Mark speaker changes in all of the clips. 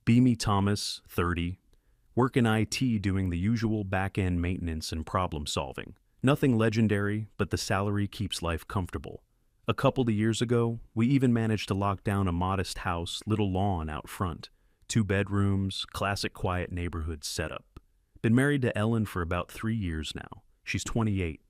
Speaker 1: Beamy Thomas, 30. Work in IT doing the usual back-end maintenance and problem solving. Nothing legendary, but the salary keeps life comfortable. A couple of years ago, we even managed to lock down a modest house, little lawn out front. 2 bedrooms, classic quiet neighborhood setup. Been married to Ellen for about 3 years now. She's 28.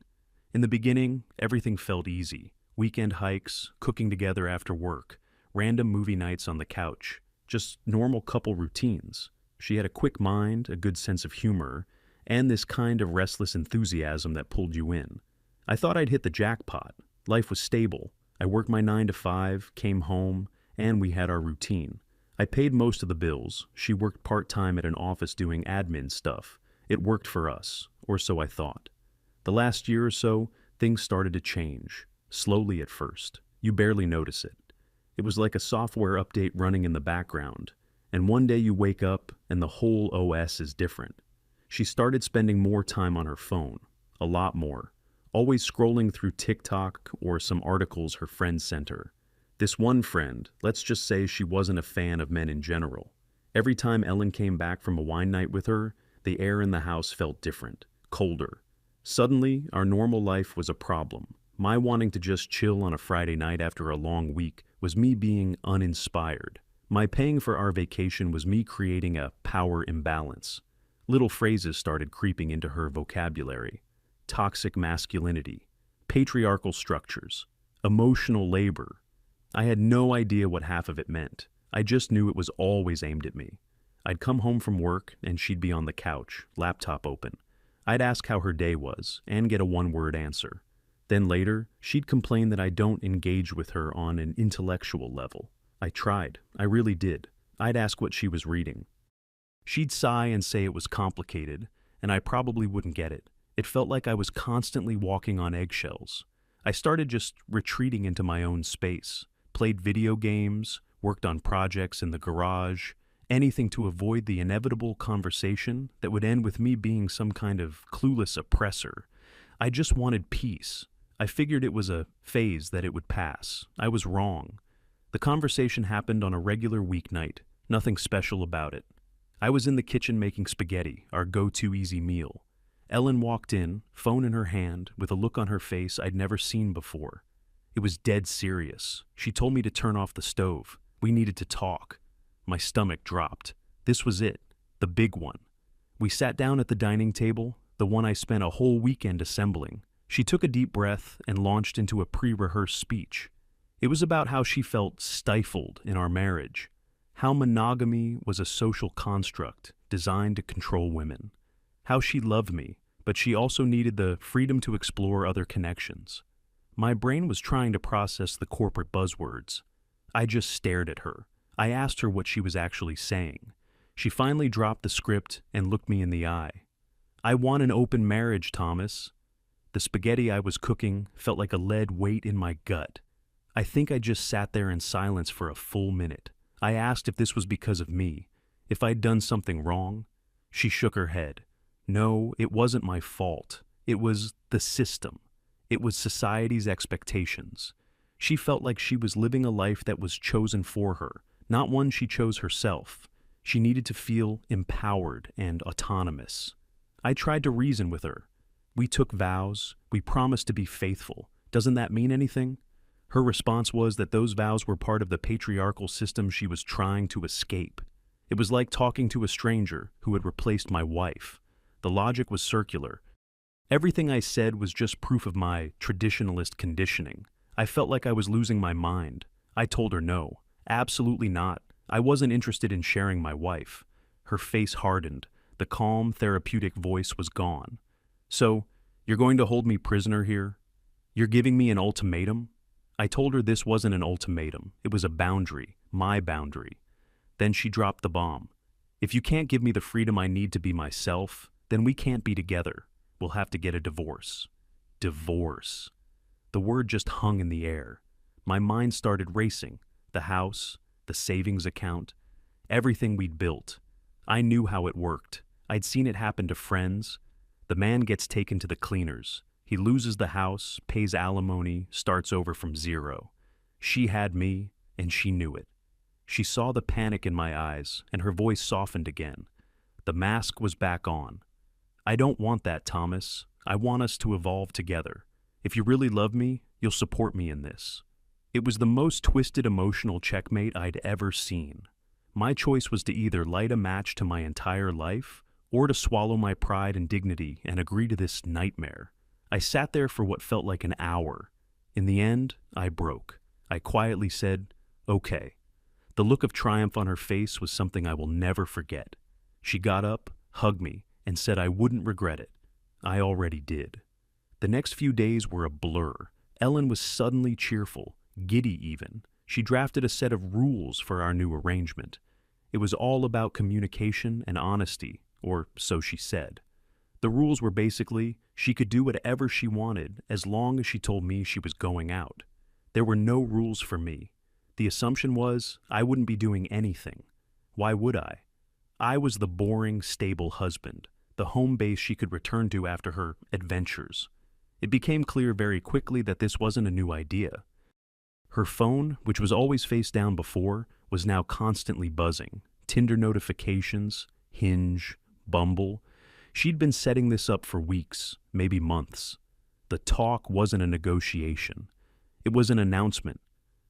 Speaker 1: In the beginning, everything felt easy. Weekend hikes, cooking together after work, random movie nights on the couch. Just normal couple routines. She had a quick mind, a good sense of humor, and this kind of restless enthusiasm that pulled you in. I thought I'd hit the jackpot. Life was stable. I worked my 9 to 5, came home, and we had our routine. I paid most of the bills. She worked part-time at an office doing admin stuff. It worked for us, or so I thought. The last year or so, things started to change. Slowly at first. You barely notice it. It was like a software update running in the background. And one day you wake up and the whole OS is different. She started spending more time on her phone. A lot more. Always scrolling through TikTok or some articles her friends sent her. This one friend, let's just say she wasn't a fan of men in general. Every time Ellen came back from a wine night with her, the air in the house felt different, colder. Suddenly, our normal life was a problem. My wanting to just chill on a Friday night after a long week was me being uninspired. My paying for our vacation was me creating a power imbalance. Little phrases started creeping into her vocabulary. Toxic masculinity, patriarchal structures, emotional labor. I had no idea what half of it meant. I just knew it was always aimed at me. I'd come home from work and she'd be on the couch, laptop open. I'd ask how her day was and get a one-word answer. Then later, she'd complain that I don't engage with her on an intellectual level. I tried. I really did. I'd ask what she was reading. She'd sigh and say it was complicated, and I probably wouldn't get it. It felt like I was constantly walking on eggshells. I started just retreating into my own space. Played video games, worked on projects in the garage, anything to avoid the inevitable conversation that would end with me being some kind of clueless oppressor. I just wanted peace. I figured it was a phase that it would pass. I was wrong. The conversation happened on a regular weeknight, nothing special about it. I was in the kitchen making spaghetti, our go-to easy meal. Ellen walked in, phone in her hand, with a look on her face I'd never seen before. It was dead serious. She told me to turn off the stove. We needed to talk. My stomach dropped. This was it, the big one. We sat down at the dining table, the one I spent a whole weekend assembling. She took a deep breath and launched into a pre-rehearsed speech. It was about how she felt stifled in our marriage, how monogamy was a social construct designed to control women, how she loved me, but she also needed the freedom to explore other connections. My brain was trying to process the corporate buzzwords. I just stared at her. I asked her what she was actually saying. She finally dropped the script and looked me in the eye. I want an open marriage, Thomas. The spaghetti I was cooking felt like a lead weight in my gut. I think I just sat there in silence for a full minute. I asked if this was because of me, if I'd done something wrong. She shook her head. No, it wasn't my fault. It was the system. It was society's expectations. She felt like she was living a life that was chosen for her, not one she chose herself. She needed to feel empowered and autonomous. I tried to reason with her. We took vows. We promised to be faithful. Doesn't that mean anything? Her response was that those vows were part of the patriarchal system she was trying to escape. It was like talking to a stranger who had replaced my wife. The logic was circular. Everything I said was just proof of my traditionalist conditioning. I felt like I was losing my mind. I told her no, absolutely not. I wasn't interested in sharing my wife. Her face hardened. The calm, therapeutic voice was gone. So, you're going to hold me prisoner here? You're giving me an ultimatum? I told her this wasn't an ultimatum. It was a boundary, my boundary. Then she dropped the bomb. If you can't give me the freedom I need to be myself, then we can't be together. We'll have to get a divorce. Divorce. The word just hung in the air. My mind started racing. The house, the savings account, everything we'd built. I knew how it worked. I'd seen it happen to friends. The man gets taken to the cleaners. He loses the house, pays alimony, starts over from zero. She had me, and she knew it. She saw the panic in my eyes, and her voice softened again. The mask was back on. I don't want that, Thomas. I want us to evolve together. If you really love me, you'll support me in this. It was the most twisted emotional checkmate I'd ever seen. My choice was to either light a match to my entire life, or to swallow my pride and dignity and agree to this nightmare. I sat there for what felt like an hour. In the end, I broke. I quietly said, "Okay." The look of triumph on her face was something I will never forget. She got up, hugged me, and said I wouldn't regret it. I already did. The next few days were a blur. Ellen was suddenly cheerful, giddy even. She drafted a set of rules for our new arrangement. It was all about communication and honesty, or so she said. The rules were basically, she could do whatever she wanted as long as she told me she was going out. There were no rules for me. The assumption was I wouldn't be doing anything. Why would I? I was the boring, stable husband, the home base she could return to after her adventures. It became clear very quickly that this wasn't a new idea. Her phone, which was always face down before, was now constantly buzzing. Tinder notifications, Hinge, Bumble. She'd been setting this up for weeks, maybe months. The talk wasn't a negotiation. It was an announcement.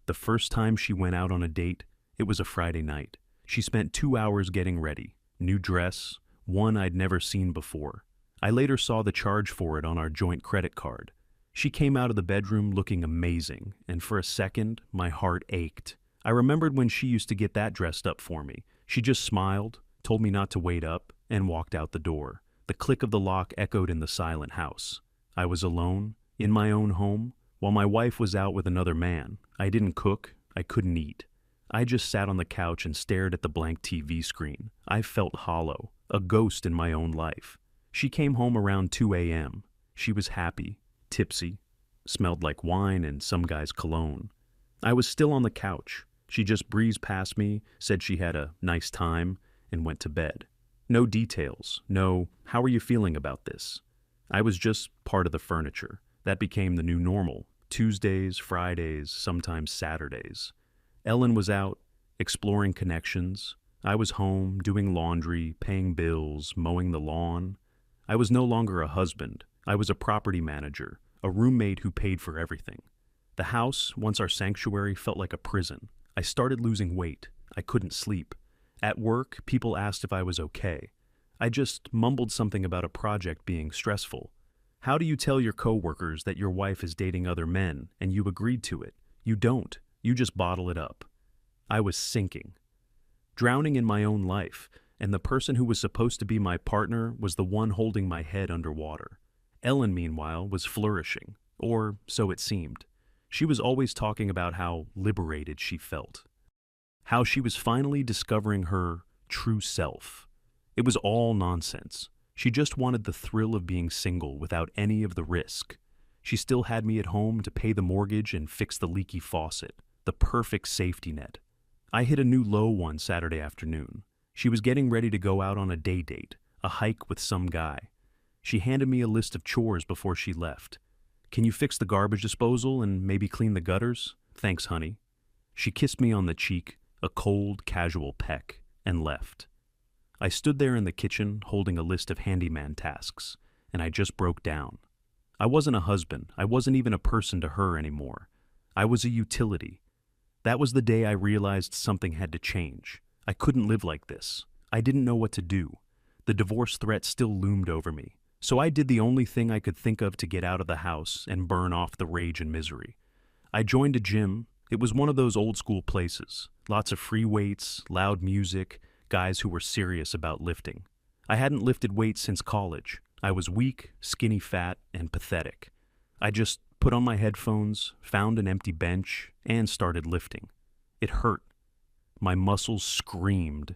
Speaker 1: The first time she went out on a date, it was a Friday night. She spent 2 hours getting ready. New dress, one I'd never seen before. I later saw the charge for it on our joint credit card. She came out of the bedroom looking amazing, and for a second, my heart ached. I remembered when she used to get that dressed up for me. She just smiled, told me not to wait up, and walked out the door. The click of the lock echoed in the silent house. I was alone, in my own home, while my wife was out with another man. I didn't cook, I couldn't eat. I just sat on the couch and stared at the blank TV screen. I felt hollow, a ghost in my own life. She came home around 2 a.m. She was happy, tipsy, smelled like wine and some guy's cologne. I was still on the couch. She just breezed past me, said she had a nice time, and went to bed. No details, no, "How are you feeling about this?" I was just part of the furniture. That became the new normal. Tuesdays, Fridays, sometimes Saturdays. Ellen was out, exploring connections. I was home, doing laundry, paying bills, mowing the lawn. I was no longer a husband. I was a property manager, a roommate who paid for everything. The house, once our sanctuary, felt like a prison. I started losing weight. I couldn't sleep. At work, people asked if I was okay. I just mumbled something about a project being stressful. How do you tell your coworkers that your wife is dating other men and you agreed to it? You don't. You just bottle it up. I was sinking, drowning in my own life, and the person who was supposed to be my partner was the one holding my head underwater. Ellen, meanwhile, was flourishing, or so it seemed. She was always talking about how liberated she felt, how she was finally discovering her true self. It was all nonsense. She just wanted the thrill of being single without any of the risk. She still had me at home to pay the mortgage and fix the leaky faucet, the perfect safety net. I hit a new low one Saturday afternoon. She was getting ready to go out on a day date, a hike with some guy. She handed me a list of chores before she left. "Can you fix the garbage disposal and maybe clean the gutters? Thanks, honey." She kissed me on the cheek, a cold, casual peck, and left. I stood there in the kitchen holding a list of handyman tasks, and I just broke down. I wasn't a husband. I wasn't even a person to her anymore. I was a utility. That was the day I realized something had to change. I couldn't live like this. I didn't know what to do. The divorce threat still loomed over me. So I did the only thing I could think of to get out of the house and burn off the rage and misery. I joined a gym. It was one of those old school places. Lots of free weights, loud music, guys who were serious about lifting. I hadn't lifted weights since college. I was weak, skinny fat, and pathetic. I just put on my headphones, found an empty bench, and started lifting. It hurt. My muscles screamed,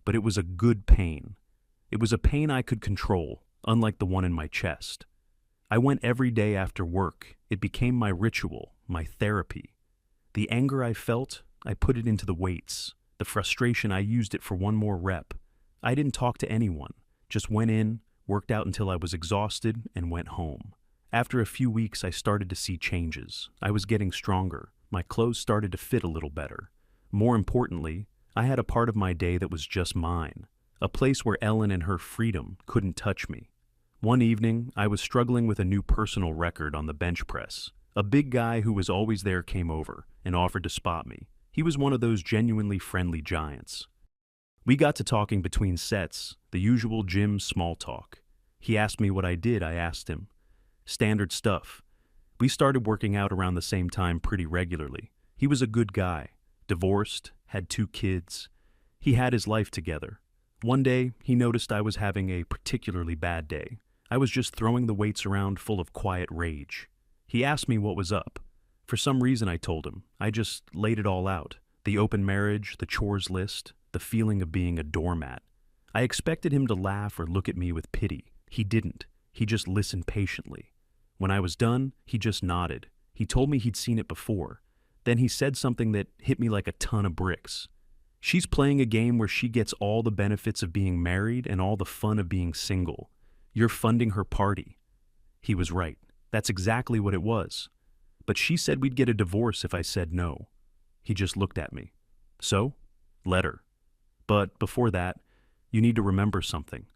Speaker 1: but it was a good pain. It was a pain I could control, unlike the one in my chest. I went every day after work. It became my ritual, my therapy. The anger I felt, I put it into the weights. The frustration, I used it for one more rep. I didn't talk to anyone, just went in, worked out until I was exhausted, and went home. After a few weeks, I started to see changes. I was getting stronger. My clothes started to fit a little better. More importantly, I had a part of my day that was just mine, a place where Ellen and her freedom couldn't touch me. One evening, I was struggling with a new personal record on the bench press. A big guy who was always there came over and offered to spot me. He was one of those genuinely friendly giants. We got to talking between sets, the usual gym small talk. He asked me what I did, I asked him. Standard stuff. We started working out around the same time pretty regularly. He was a good guy, divorced, had 2 kids. He had his life together. One day, he noticed I was having a particularly bad day. I was just throwing the weights around full of quiet rage. He asked me what was up. For some reason, I told him. I just laid it all out. The open marriage, the chores list, the feeling of being a doormat. I expected him to laugh or look at me with pity. He didn't. He just listened patiently. When I was done, he just nodded. He told me he'd seen it before. Then he said something that hit me like a ton of bricks. She's playing a game where she gets all the benefits of being married and all the fun of being single. You're funding her party. He was right. That's exactly what it was. But she said we'd get a divorce if I said no. He just looked at me. So, let her. But before that, you need to remember something.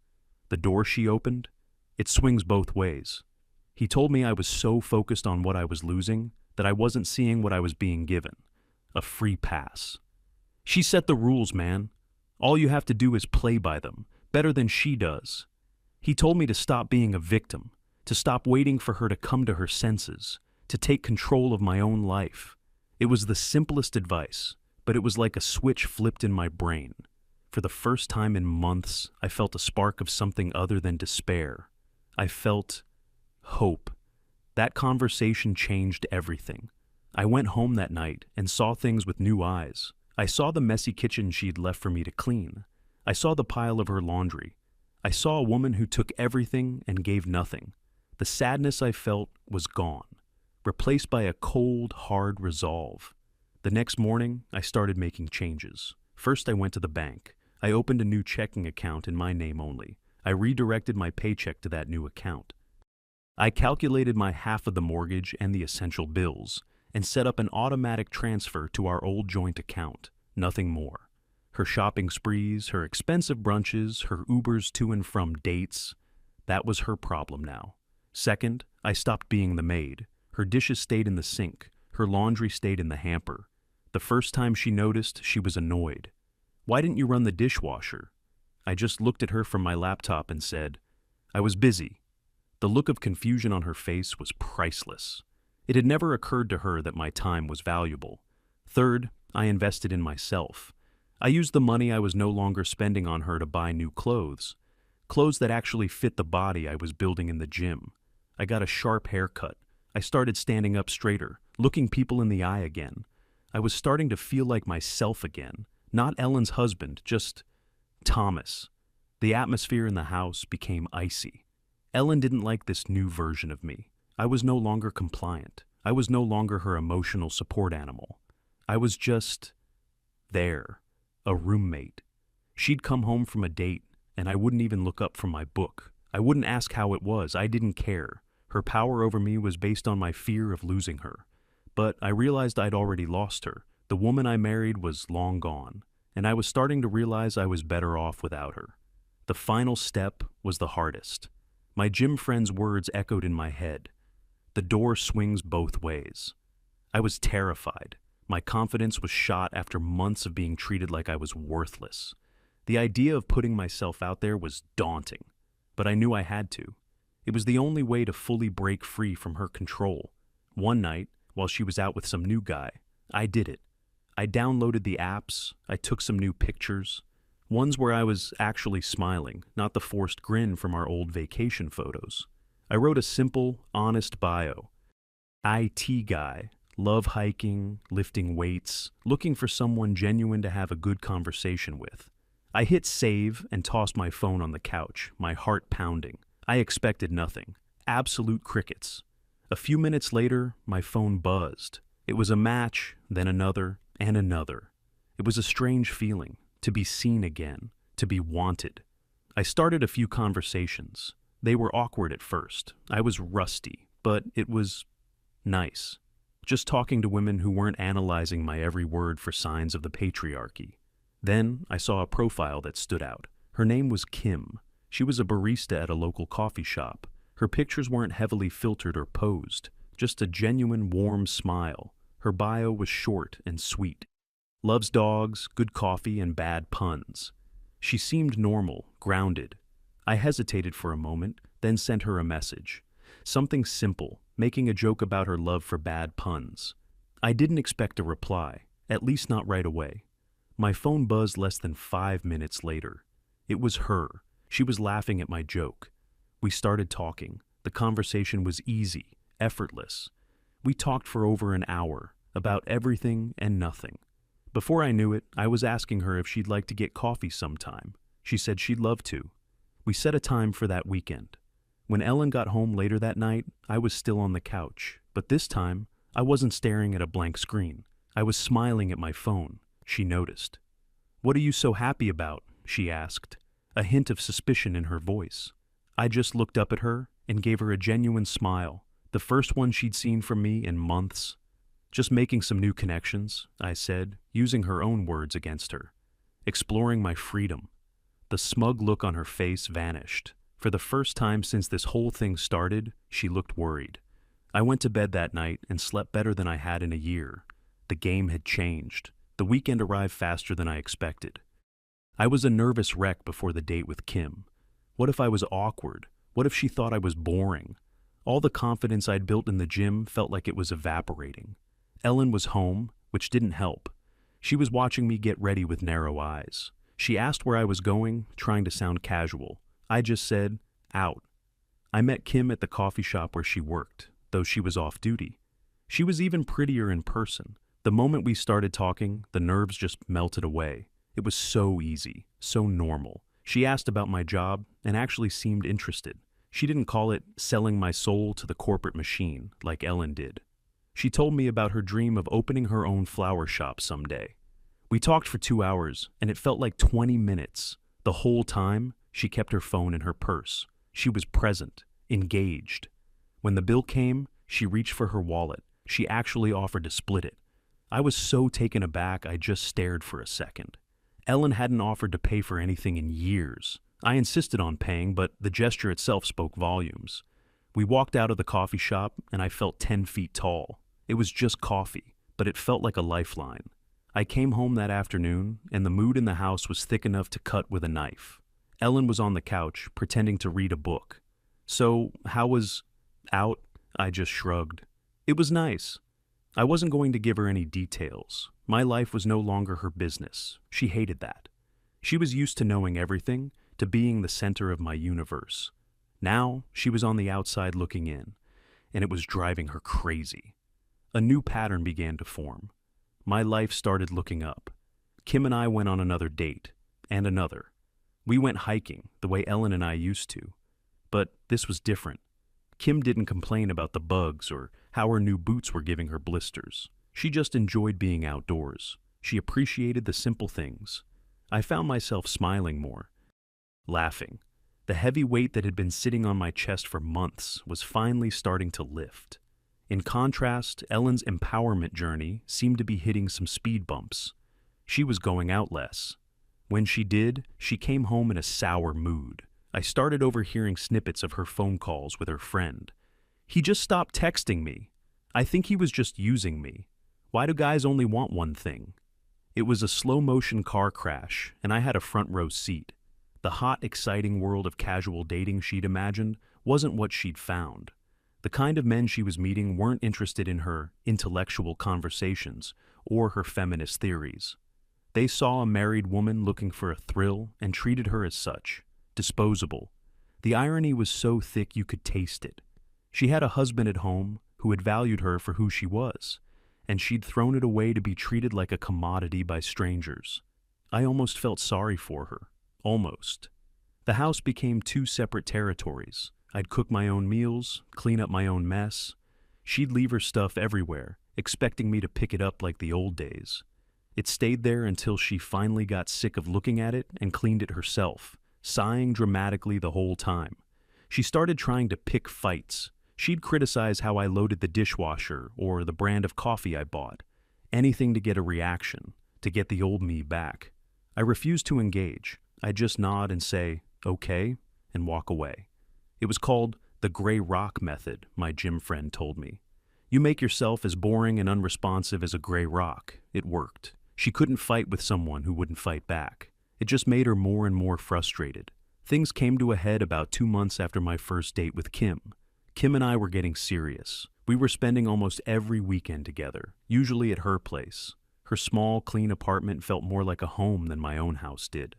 Speaker 1: The door she opened, it swings both ways. He told me I was so focused on what I was losing that I wasn't seeing what I was being given. A free pass. She set the rules, man. All you have to do is play by them, better than she does. He told me to stop being a victim, to stop waiting for her to come to her senses, to take control of my own life. It was the simplest advice, but it was like a switch flipped in my brain. For the first time in months, I felt a spark of something other than despair. I felt hope. That conversation changed everything. I went home that night and saw things with new eyes. I saw the messy kitchen she'd left for me to clean. I saw the pile of her laundry. I saw a woman who took everything and gave nothing. The sadness I felt was gone, replaced by a cold, hard resolve. The next morning, I started making changes. First, I went to the bank. I opened a new checking account in my name only. I redirected my paycheck to that new account. I calculated my half of the mortgage and the essential bills, and set up an automatic transfer to our old joint account, nothing more. Her shopping sprees, her expensive brunches, her Ubers to and from dates, that was her problem now. Second, I stopped being the maid. Her dishes stayed in the sink, her laundry stayed in the hamper. The first time she noticed, she was annoyed. Why didn't you run the dishwasher? I just looked at her from my laptop and said, I was busy. The look of confusion on her face was priceless. It had never occurred to her that my time was valuable. Third, I invested in myself. I used the money I was no longer spending on her to buy new clothes. Clothes that actually fit the body I was building in the gym. I got a sharp haircut. I started standing up straighter, looking people in the eye again. I was starting to feel like myself again. Not Ellen's husband, just Thomas. The atmosphere in the house became icy. Ellen didn't like this new version of me. I was no longer compliant. I was no longer her emotional support animal. I was just there, a roommate. She'd come home from a date, and I wouldn't even look up from my book. I wouldn't ask how it was. I didn't care. Her power over me was based on my fear of losing her. But I realized I'd already lost her. The woman I married was long gone, and I was starting to realize I was better off without her. The final step was the hardest. My gym friend's words echoed in my head. The door swings both ways. I was terrified. My confidence was shot after months of being treated like I was worthless. The idea of putting myself out there was daunting, but I knew I had to. It was the only way to fully break free from her control. One night, while she was out with some new guy, I did it. I downloaded the apps, I took some new pictures, ones where I was actually smiling, not the forced grin from our old vacation photos. I wrote a simple, honest bio. IT guy, love hiking, lifting weights, looking for someone genuine to have a good conversation with. I hit save and tossed my phone on the couch, my heart pounding. I expected nothing. Absolute crickets. A few minutes later, my phone buzzed. It was a match, then another, and another. It was a strange feeling, to be seen again, to be wanted. I started a few conversations. They were awkward at first. I was rusty, but it was nice. just talking to women who weren't analyzing my every word for signs of the patriarchy. Then I saw a profile that stood out. Her name was Kim. She was a barista at a local coffee shop. Her pictures weren't heavily filtered or posed, just a genuine warm smile. Her bio was short and sweet. Loves dogs, good coffee, and bad puns. She seemed normal, grounded. I hesitated for a moment, then sent her a message. Something simple, making a joke about her love for bad puns. I didn't expect a reply, at least not right away. My phone buzzed less than 5 minutes later. It was her. She was laughing at my joke. We started talking. The conversation was easy, effortless. We talked for over an hour, about everything and nothing. Before I knew it, I was asking her if she'd like to get coffee sometime. She said she'd love to. We set a time for that weekend. When Ellen got home later that night, I was still on the couch, but this time, I wasn't staring at a blank screen. I was smiling at my phone. She noticed. "What are you so happy about?" she asked, a hint of suspicion in her voice. I just looked up at her and gave her a genuine smile, the first one she'd seen from me in months. "Just making some new connections," I said, using her own words against her. "Exploring my freedom." The smug look on her face vanished. For the first time since this whole thing started, she looked worried. I went to bed that night and slept better than I had in a year. The game had changed. The weekend arrived faster than I expected. I was a nervous wreck before the date with Kim. What if I was awkward? What if she thought I was boring? All the confidence I'd built in the gym felt like it was evaporating. Ellen was home, which didn't help. She was watching me get ready with narrow eyes. She asked where I was going, trying to sound casual. I just said, "Out." I met Kim at the coffee shop where she worked, though she was off duty. She was even prettier in person. The moment we started talking, the nerves just melted away. It was so easy, so normal. She asked about my job and actually seemed interested. She didn't call it selling my soul to the corporate machine like Ellen did. She told me about her dream of opening her own flower shop someday. We talked for 2 hours, and it felt like 20 minutes. The whole time, she kept her phone in her purse. She was present, engaged. When the bill came, she reached for her wallet. She actually offered to split it. I was so taken aback, I just stared for a second. Ellen hadn't offered to pay for anything in years. I insisted on paying, but the gesture itself spoke volumes. We walked out of the coffee shop, and I felt 10 feet tall. It was just coffee, but it felt like a lifeline. I came home that afternoon, and the mood in the house was thick enough to cut with a knife. Ellen was on the couch, pretending to read a book. "So, how was out?" I just shrugged. It was nice. I wasn't going to give her any details. My life was no longer her business. She hated that. She was used to knowing everything, to being the center of my universe. Now, she was on the outside looking in, and it was driving her crazy. A new pattern began to form. My life started looking up. Kim and I went on another date, and another. We went hiking, the way Ellen and I used to. But this was different. Kim didn't complain about the bugs or how her new boots were giving her blisters. She just enjoyed being outdoors. She appreciated the simple things. I found myself smiling more, laughing. The heavy weight that had been sitting on my chest for months was finally starting to lift. In contrast, Ellen's empowerment journey seemed to be hitting some speed bumps. She was going out less. When she did, she came home in a sour mood. I started overhearing snippets of her phone calls with her friend. "He just stopped texting me. I think he was just using me. Why do guys only want one thing?" It was a slow-motion car crash, and I had a front row seat. The hot, exciting world of casual dating she'd imagined wasn't what she'd found. The kind of men she was meeting weren't interested in her intellectual conversations or her feminist theories. They saw a married woman looking for a thrill and treated her as such, disposable. The irony was so thick you could taste it. She had a husband at home who had valued her for who she was, and she'd thrown it away to be treated like a commodity by strangers. I almost felt sorry for her. Almost. The house became 2 separate territories. I'd cook my own meals, clean up my own mess. She'd leave her stuff everywhere, expecting me to pick it up like the old days. It stayed there until she finally got sick of looking at it and cleaned it herself, sighing dramatically the whole time. She started trying to pick fights. She'd criticize how I loaded the dishwasher or the brand of coffee I bought. Anything to get a reaction, to get the old me back. I refused to engage. I'd just nod and say, okay, and walk away. It was called the gray rock method, my gym friend told me. You make yourself as boring and unresponsive as a gray rock. It worked. She couldn't fight with someone who wouldn't fight back. It just made her more and more frustrated. Things came to a head about 2 months after my first date with Kim. Kim and I were getting serious. We were spending almost every weekend together, usually at her place. Her small, clean apartment felt more like a home than my own house did.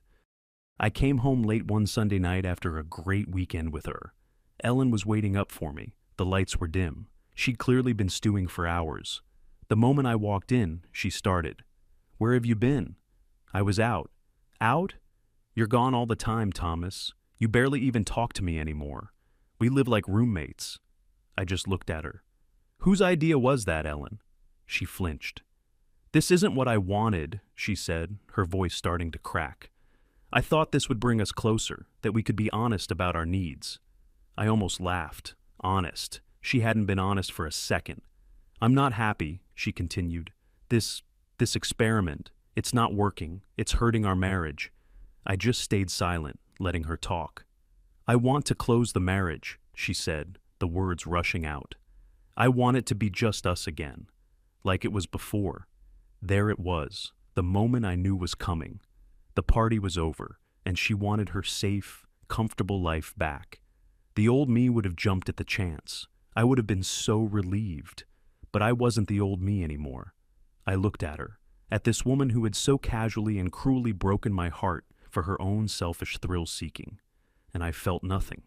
Speaker 1: I came home late one Sunday night after a great weekend with her. Ellen was waiting up for me. The lights were dim. She'd clearly been stewing for hours. The moment I walked in, she started. "Where have you been?" I was out. "Out? You're gone all the time, Thomas. You barely even talk to me anymore. We live like roommates." I just looked at her. "Whose idea was that, Ellen?" She flinched. "This isn't what I wanted," she said, her voice starting to crack. "I thought this would bring us closer, that we could be honest about our needs." I almost laughed. Honest. She hadn't been honest for a second. "I'm not happy," she continued. This experiment, it's not working. It's hurting our marriage." I just stayed silent, letting her talk. "I want to close the marriage," she said, the words rushing out. "I want it to be just us again, like it was before." There it was, the moment I knew was coming. The party was over, and she wanted her safe, comfortable life back. The old me would have jumped at the chance. I would have been so relieved. But I wasn't the old me anymore. I looked at her, at this woman who had so casually and cruelly broken my heart for her own selfish thrill-seeking, and I felt nothing.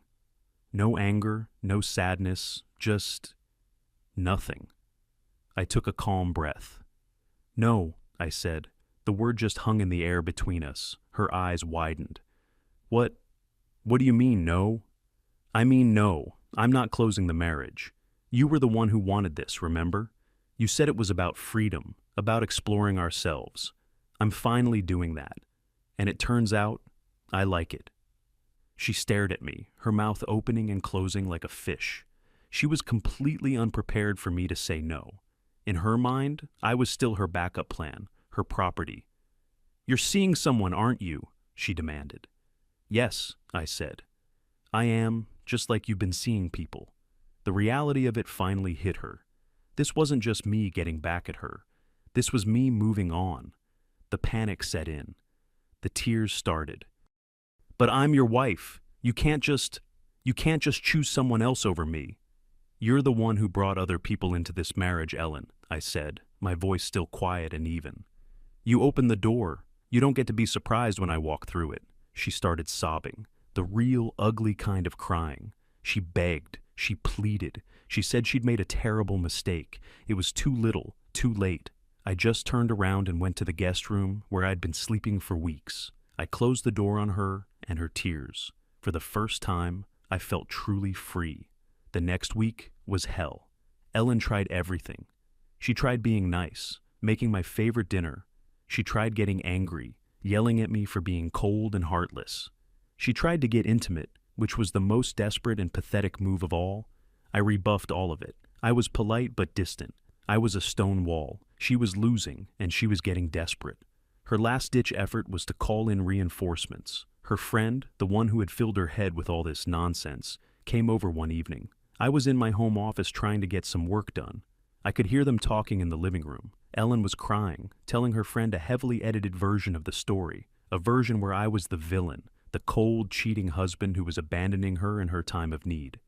Speaker 1: No anger, no sadness, just nothing. I took a calm breath. "No," I said. The word just hung in the air between us. Her eyes widened. What do you mean, no?" "I mean no. I'm not closing the marriage. You were the one who wanted this, remember? You said it was about freedom, about exploring ourselves. I'm finally doing that. And it turns out, I like it." She stared at me, her mouth opening and closing like a fish. She was completely unprepared for me to say no. In her mind, I was still her backup plan, her property. "You're seeing someone, aren't you?" she demanded. "Yes," I said. "I am, just like you've been seeing people." The reality of it finally hit her. This wasn't just me getting back at her. This was me moving on. The panic set in. The tears started. "But I'm your wife. You can't just choose someone else over me." "You're the one who brought other people into this marriage, Ellen," I said, my voice still quiet and even. "You opened the door. You don't get to be surprised when I walk through it." She started sobbing, the real ugly kind of crying. She begged. She pleaded. She said she'd made a terrible mistake. It was too little, too late. I just turned around and went to the guest room where I'd been sleeping for weeks. I closed the door on her and her tears. For the first time, I felt truly free. The next week was hell. Ellen tried everything. She tried being nice, making my favorite dinner. She tried getting angry, yelling at me for being cold and heartless. She tried to get intimate, which was the most desperate and pathetic move of all. I rebuffed all of it. I was polite but distant. I was a stone wall. She was losing, and she was getting desperate. Her last-ditch effort was to call in reinforcements. Her friend, the one who had filled her head with all this nonsense, came over one evening. I was in my home office trying to get some work done. I could hear them talking in the living room. Ellen was crying, telling her friend a heavily edited version of the story, a version where I was the villain, the cold, cheating husband who was abandoning her in her time of need.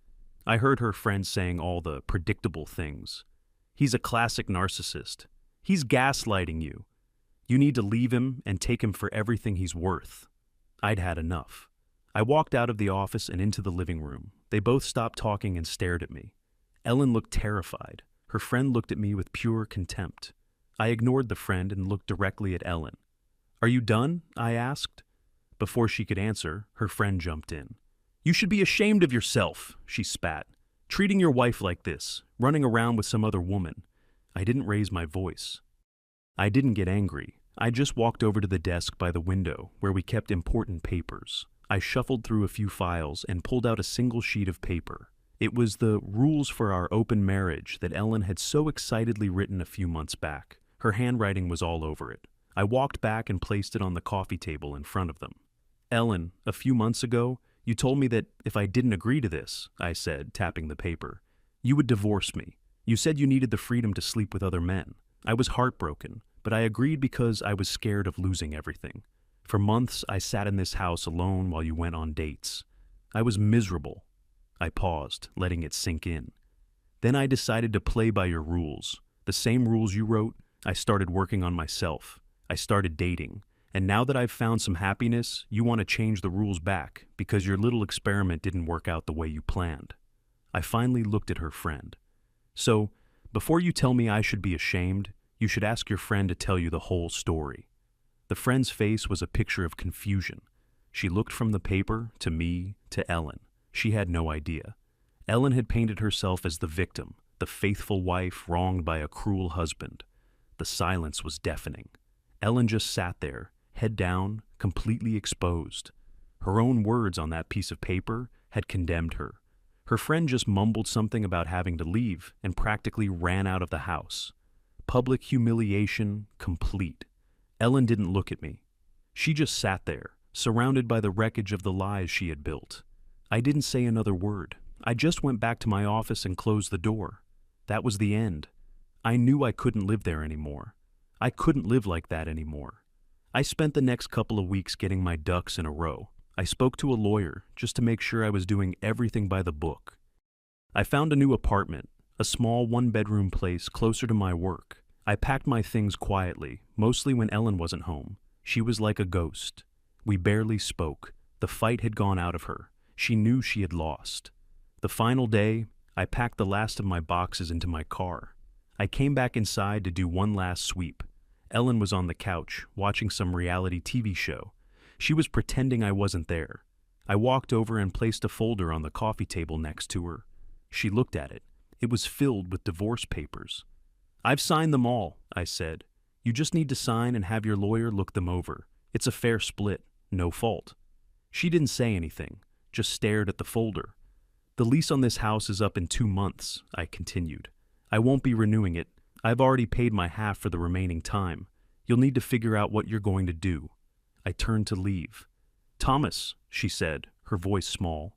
Speaker 1: I heard her friend saying all the predictable things. "He's a classic narcissist. He's gaslighting you. You need to leave him and take him for everything he's worth." I'd had enough. I walked out of the office and into the living room. They both stopped talking and stared at me. Ellen looked terrified. Her friend looked at me with pure contempt. I ignored the friend and looked directly at Ellen. "Are you done?" I asked. Before she could answer, her friend jumped in. "You should be ashamed of yourself," she spat. "Treating your wife like this, running around with some other woman." I didn't raise my voice. I didn't get angry. I just walked over to the desk by the window where we kept important papers. I shuffled through a few files and pulled out a single sheet of paper. It was the rules for our open marriage that Ellen had so excitedly written a few months back. Her handwriting was all over it. I walked back and placed it on the coffee table in front of them. Ellen, a few months ago, you told me that if I didn't agree to this, I said, tapping the paper, you would divorce me. You said you needed the freedom to sleep with other men. I was heartbroken, but I agreed because I was scared of losing everything. For months, I sat in this house alone while you went on dates. I was miserable. I paused, letting it sink in. Then I decided to play by your rules. The same rules you wrote. I started working on myself. I started dating. And now that I've found some happiness, you want to change the rules back because your little experiment didn't work out the way you planned. I finally looked at her friend. So, before you tell me I should be ashamed, you should ask your friend to tell you the whole story. The friend's face was a picture of confusion. She looked from the paper to me to Ellen. She had no idea. Ellen had painted herself as the victim, the faithful wife wronged by a cruel husband. The silence was deafening. Ellen just sat there, head down, completely exposed. Her own words on that piece of paper had condemned her. Her friend just mumbled something about having to leave and practically ran out of the house. Public humiliation complete. Ellen didn't look at me. She just sat there, surrounded by the wreckage of the lies she had built. I didn't say another word. I just went back to my office and closed the door. That was the end. I knew I couldn't live there anymore. I couldn't live like that anymore. I spent the next couple of weeks getting my ducks in a row. I spoke to a lawyer just to make sure I was doing everything by the book. I found a new apartment, a small one-bedroom place closer to my work. I packed my things quietly, mostly when Ellen wasn't home. She was like a ghost. We barely spoke. The fight had gone out of her. She knew she had lost. The final day, I packed the last of my boxes into my car. I came back inside to do one last sweep. Ellen was on the couch, watching some reality TV show. She was pretending I wasn't there. I walked over and placed a folder on the coffee table next to her. She looked at it. It was filled with divorce papers. "I've signed them all," I said. "You just need to sign and have your lawyer look them over. It's a fair split, no fault." She didn't say anything, just stared at the folder. "The lease on this house is up in 2 months," I continued. "I won't be renewing it. I've already paid my half for the remaining time. You'll need to figure out what you're going to do." I turned to leave. "Thomas," she said, her voice small.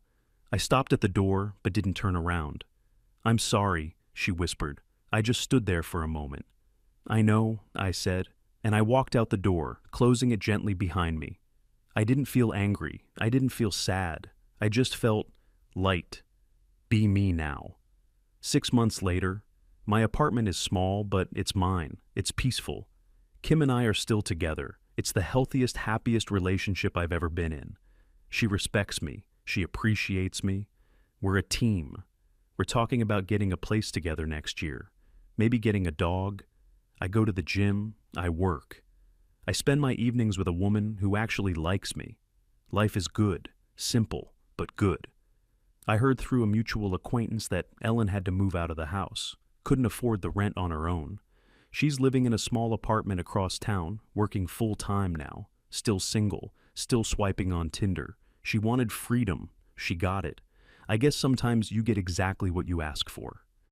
Speaker 1: I stopped at the door, but didn't turn around. "I'm sorry," she whispered. I just stood there for a moment. "I know," I said, and I walked out the door, closing it gently behind me. I didn't feel angry. I didn't feel sad. I just felt light. Be me now. 6 months later, my apartment is small, but it's mine. It's peaceful. Kim and I are still together. It's the healthiest, happiest relationship I've ever been in. She respects me. She appreciates me. We're a team. We're talking about getting a place together next year. Maybe getting a dog. I go to the gym. I work. I spend my evenings with a woman who actually likes me. Life is good. Simple, but good. I heard through a mutual acquaintance that Ellen had to move out of the house. Couldn't afford the rent on her own. She's living in a small apartment across town, working full-time now. Still single. Still swiping on Tinder. She wanted freedom. She got it. I guess sometimes you get exactly what you ask for.